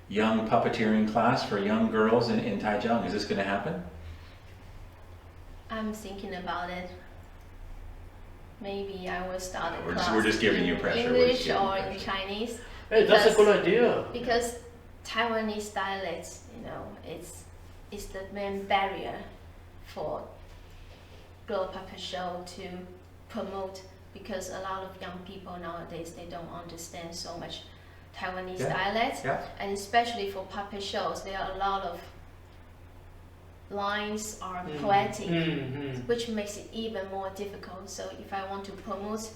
young puppeteering class for young girls in Taichung? Is this going to happen? I'm thinking about it. Maybe I will start a We're class just giving in you pressure. English or in Chinese. Hey, that's a good idea. Because Taiwanese dialects, it's the main barrier for girl puppet show to promote, because a lot of young people nowadays, they don't understand so much Taiwanese dialects, and especially for puppet shows, there are a lot of lines are poetic, which makes it even more difficult. So if I want to promote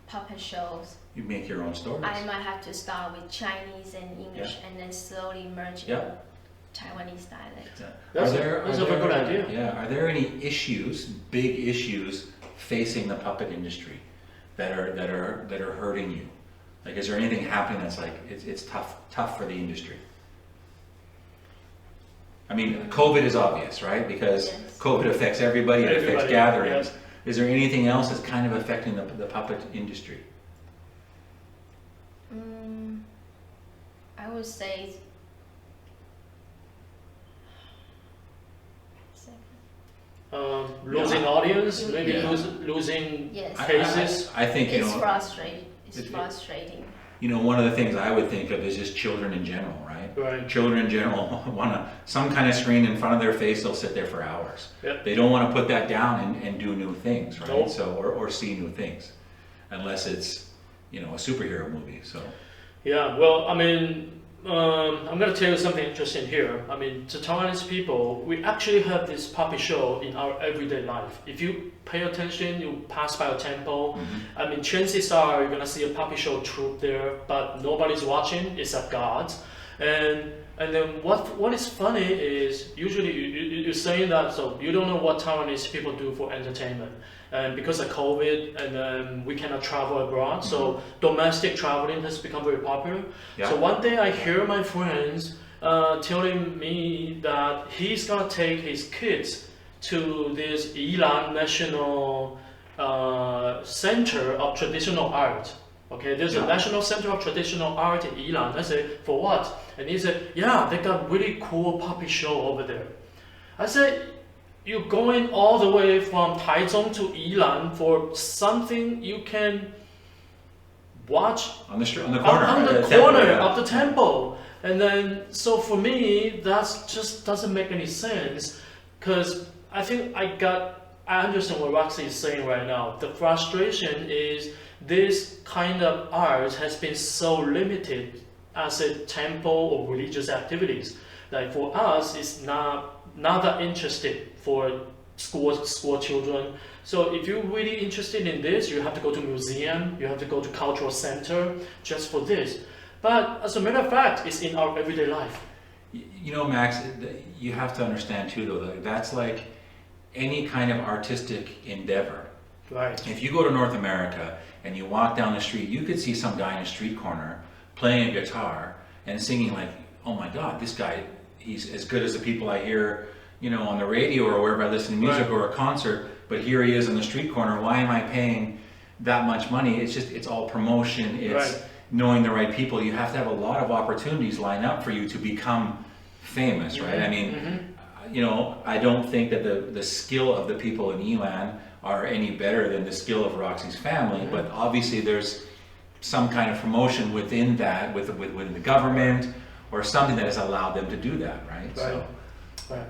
puppet shows, You make your own stories. I might have to start with Chinese and English and then slowly merge in Taiwanese dialect. That's a very good idea. Yeah. Are there any issues, big issues, facing the puppet industry that are hurting you? Like, is there anything happening that's like it's tough for the industry? I mean, COVID is obvious, right? Because COVID affects everybody. It affects gatherings. Yes. Is there anything else that's kind of affecting the puppet industry? I would say Losing audience, maybe losing cases. I think it's frustrating. It's frustrating. One of the things I would think of is just children in general, right? Right. Children in general want some kind of screen in front of their face. They'll sit there for hours. Yep. They don't want to put that down and do new things, right? Nope. So or see new things, unless it's a superhero movie. So yeah. Well, I mean, I'm going to tell you something interesting here. I mean, to Taiwanese people, we actually have this puppet show in our everyday life. If you pay attention, you pass by a temple, I mean, chances are you're going to see a puppet show troupe there, but nobody's watching except God. And then what is funny is usually you're saying that, so you don't know what Taiwanese people do for entertainment. And because of COVID, and we cannot travel abroad, so domestic traveling has become very popular. So one day I hear my friends telling me that he's gonna take his kids to this Yilan National Center of Traditional Art. Okay, there's a National Center of Traditional Art in Yilan. I said, for what? And he said, yeah, they got really cool puppet show over there. I said, you're going all the way from Taichung to Yilan for something you can watch on the corner, on the corner of the temple. And then, so for me, that just doesn't make any sense, because I think I understand what Roxy is saying right now. The frustration is this kind of art has been so limited as a temple or religious activities. Like for us, it's not that interested for school children. So if you're really interested in this, you have to go to museum, you have to go to cultural center just for this. But as a matter of fact, it's in our everyday life. Max, you have to understand too, though, that's like any kind of artistic endeavor. Right. If you go to North America and you walk down the street, you could see some guy in a street corner playing a guitar and singing like, oh my God, this guy, he's as good as the people I hear, on the radio or wherever I listen to music or a concert, but here he is on the street corner. Why am I paying that much money? It's all promotion. It's knowing the right people. You have to have a lot of opportunities line up for you to become famous, right? I mean, I don't think that the skill of the people in Yilan are any better than the skill of Roxy's family, but obviously there's some kind of promotion within that, within the government, or something that has allowed them to do that, right? So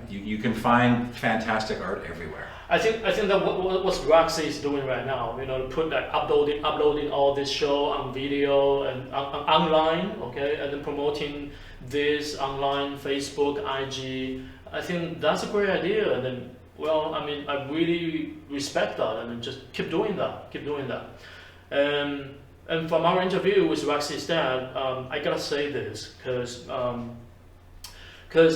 you can find fantastic art everywhere. I think that what Roxy is doing right now, to put like uploading all this show on video and online, okay, and then promoting this online, Facebook, IG. I think that's a great idea. And then, well, I mean, I really respect that. I mean, just keep doing that. And from our interview with Roxy's dad, I gotta say this, because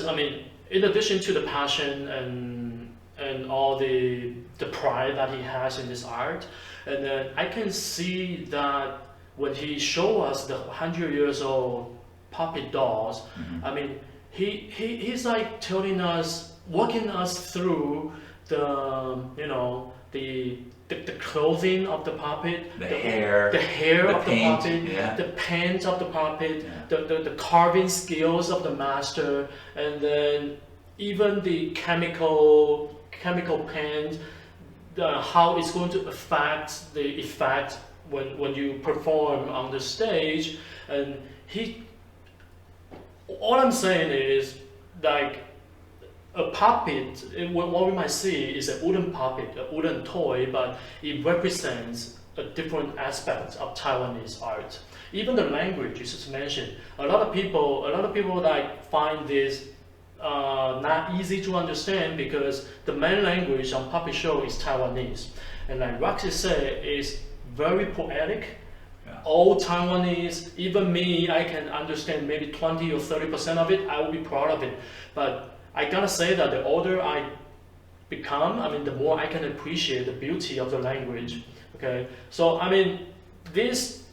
I mean, in addition to the passion and all the pride that he has in this art, and then I can see that when he showed us the 100 years old puppet dolls, I mean, he's like telling us, walking us through the clothing of the puppet, The hair, the hair the of paint, the puppet, yeah. the paint of the puppet, Yeah. the carving skills of the master, and then even the chemical paint, how it's going to affect the effect when you perform on the stage. And all I'm saying is, like, a puppet, what we might see is a wooden puppet, a wooden toy, but it represents a different aspect of Taiwanese art. Even the language you just mentioned, a lot of people like find this not easy to understand, because the main language on puppet show is Taiwanese, and like Roxy said, is very poetic. Yeah. All Taiwanese, even me, I can understand maybe 20 or 30% of it. I will be proud of it, but I gotta say that the older I become, the more I can appreciate the beauty of the language. Okay, so this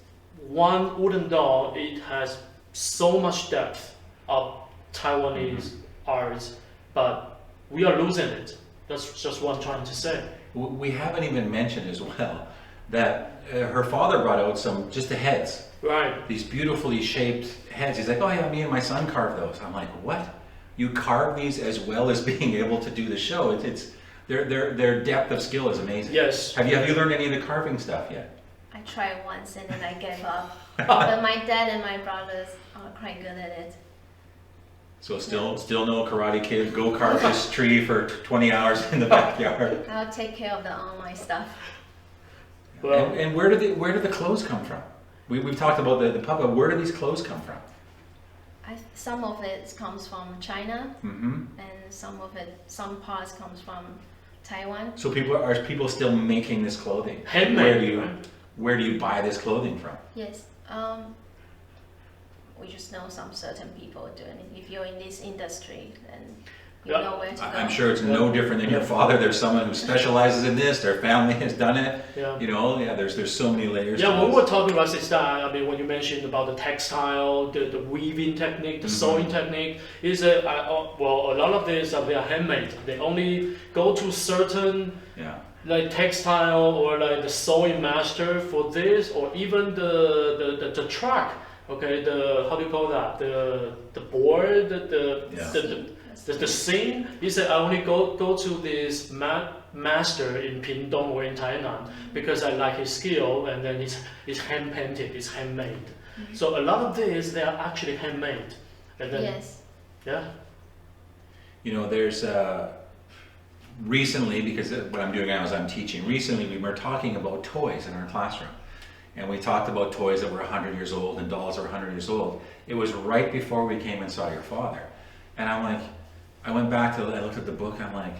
one wooden doll, it has so much depth of Taiwanese art, but we are losing it. That's just what I'm trying to say. We haven't even mentioned as well that her father brought out just the heads. Right. These beautifully shaped heads. He's like, oh yeah, me and my son carved those. I'm like, what? You carve these as well as being able to do the show? It's their depth of skill is amazing. Yes. Have you learned any of the carving stuff yet? I tried once and then I gave up. But my dad and my brothers are quite good at it. So still no Karate Kid, go carve this tree for 20 hours in the backyard. I'll take care of the online stuff. Well, And where do the clothes come from? We've talked about the puppet. Where do these clothes come from? Some of it comes from China, Mm-hmm. and some parts comes from Taiwan. So are people still making this clothing? handmade. Where do you buy this clothing from? Yes, we just know some certain people doing it. If you're in this industry, then you Yeah. know where to go. I'm sure it's no different than your father. There's someone who specializes in this. Their family has done it. Yeah. There's so many layers. Yeah, to when we this. were talking about this, when you mentioned about the textile, the weaving technique, the sewing technique, a lot of these they are handmade. They only go to certain Yeah. like textile or like the sewing master for this, or even the truck. Okay, how do you call that? The board, the scene. He said I only go to this master in Pingdong or in Tainan because I like his skill, and then it's hand painted, it's handmade. So a lot of these they are actually handmade. And then, Yes. Yeah. There's recently, because what I'm doing now is I'm teaching. Recently, we were talking about toys in our classroom, and we talked about toys that were 100 years old and dolls that were 100 years old. It was right before we came and saw your father, and I'm like, I went back I looked at the book. I'm like,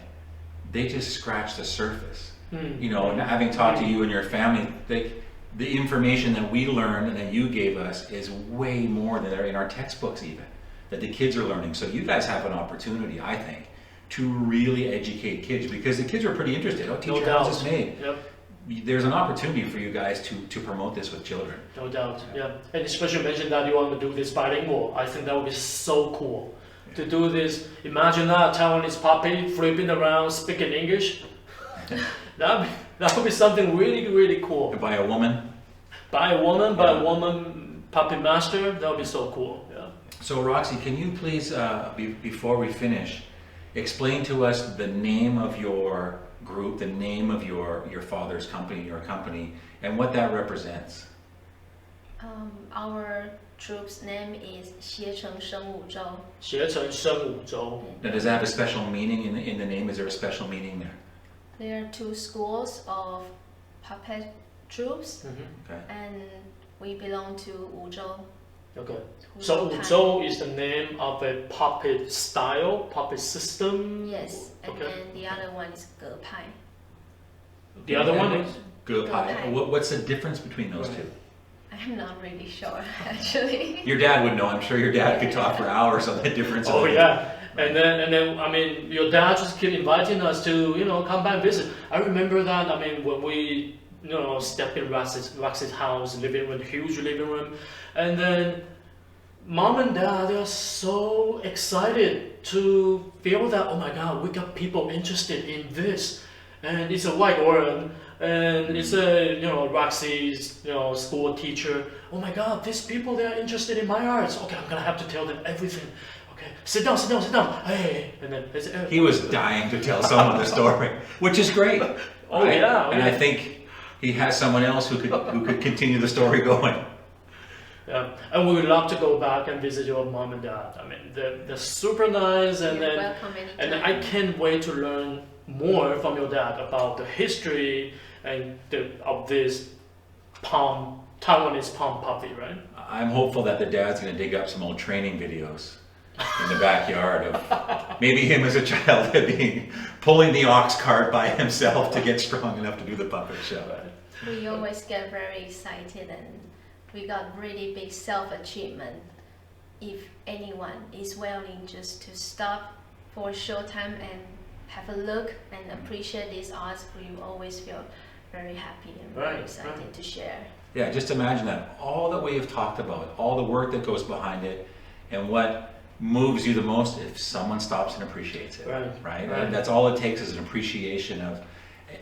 they just scratched the surface. And having talked to you and your family, the information that we learned and that you gave us is way more than they're in our textbooks even, that the kids are learning. So you guys have an opportunity, I think, to really educate kids, because the kids are pretty interested. Oh, teacher, how's this made? Yep. There's an opportunity for you guys to promote this with children. No doubt, yeah. And especially mention that you want to do this bilingual. I think that would be so cool. To do this, imagine that Taiwanese puppy flipping around, speaking English. that would be something really, really cool. By a woman. By a woman puppet master, that would be so cool. Yeah. So Roxy, can you please, before we finish, explain to us the name of your group, the name of your father's company, your company, and what that represents? Our troup's name is 协成生武周. 协成生武周. Now, does that have a special meaning in the name? Is there a special meaning there? There are two schools of puppet troupes, Okay. and we belong to Wuzhou. Okay. So Wuzhou is the name of a puppet style, puppet system? Yes, and Okay. then the other one is Gepai. The other one is? Gepai. What's the difference between those two? I'm not really sure, actually. Your dad would know. I'm sure your dad could talk for hours on the difference. Oh yeah, and then your dad just keep inviting us to come by and visit. I remember that. When we step in Roxy's house, living room, huge living room, and then mom and dad, they are so excited to feel that, oh my God, we got people interested in this. And it's a white woman, and it's a, Roxy's, school teacher. Oh my God, these people, they are interested in my arts. Okay, I'm gonna have to tell them everything. Okay, sit down. Hey, and then they say, He was dying to tell someone the story, which is great. Oh right? yeah, And I think he has someone else who could continue the story going. Yeah, and we would love to go back and visit your mom and dad. I mean, they're super nice, and You're then welcome anytime. and I can't wait to learn more from your dad about the history and of this Taiwanese palm puppy, right? I'm hopeful that the dad's going to dig up some old training videos in the backyard of maybe him as a child pulling the ox cart by himself to get strong enough to do the puppet show. We always get very excited, and we got really big self-achievement if anyone is willing just to stop for a short time and have a look and appreciate these arts. We always feel very happy and very excited to share. Yeah, just imagine that. All that we have talked about, all the work that goes behind it, and what moves you the most if someone stops and appreciates it. Right? And that's all it takes is an appreciation of.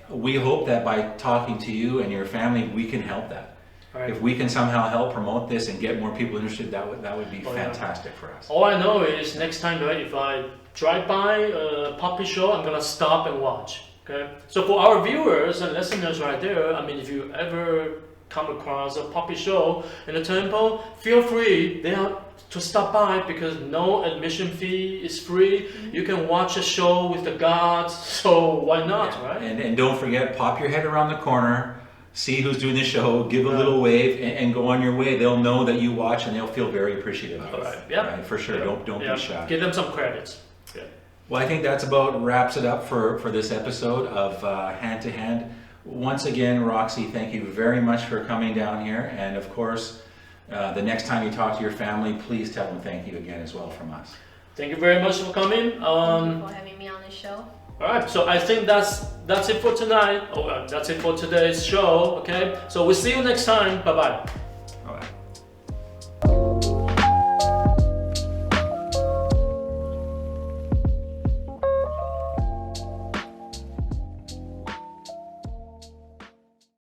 We hope that by talking to you and your family, we can help that. Right. If we can somehow help promote this and get more people interested, that would be fantastic for us. All I know is next time, right, if I drive by a puppy show, I'm gonna stop and watch. Okay. So for our viewers and listeners right there, I mean, if you ever come across a puppy show in the temple, feel free to stop by because no admission fee is free. You can watch a show with the gods, so why not, right? And don't forget, pop your head around the corner, see who's doing the show, give a little wave, and go on your way. They'll know that you watch, and they'll feel very appreciative of it. Right. Yeah. Right? For sure. Yeah. Don't be shy. Give them some credits. Yeah. Well, I think that's about wraps it up for this episode of Hand to Hand. Once again, Roxy, thank you very much for coming down here. And of course, the next time you talk to your family, please tell them thank you again as well from us. Thank you very much for coming. Thank you for having me on the show. All right, so I think that's it for tonight. That's it for today's show. Okay, so we'll see you next time. Bye bye.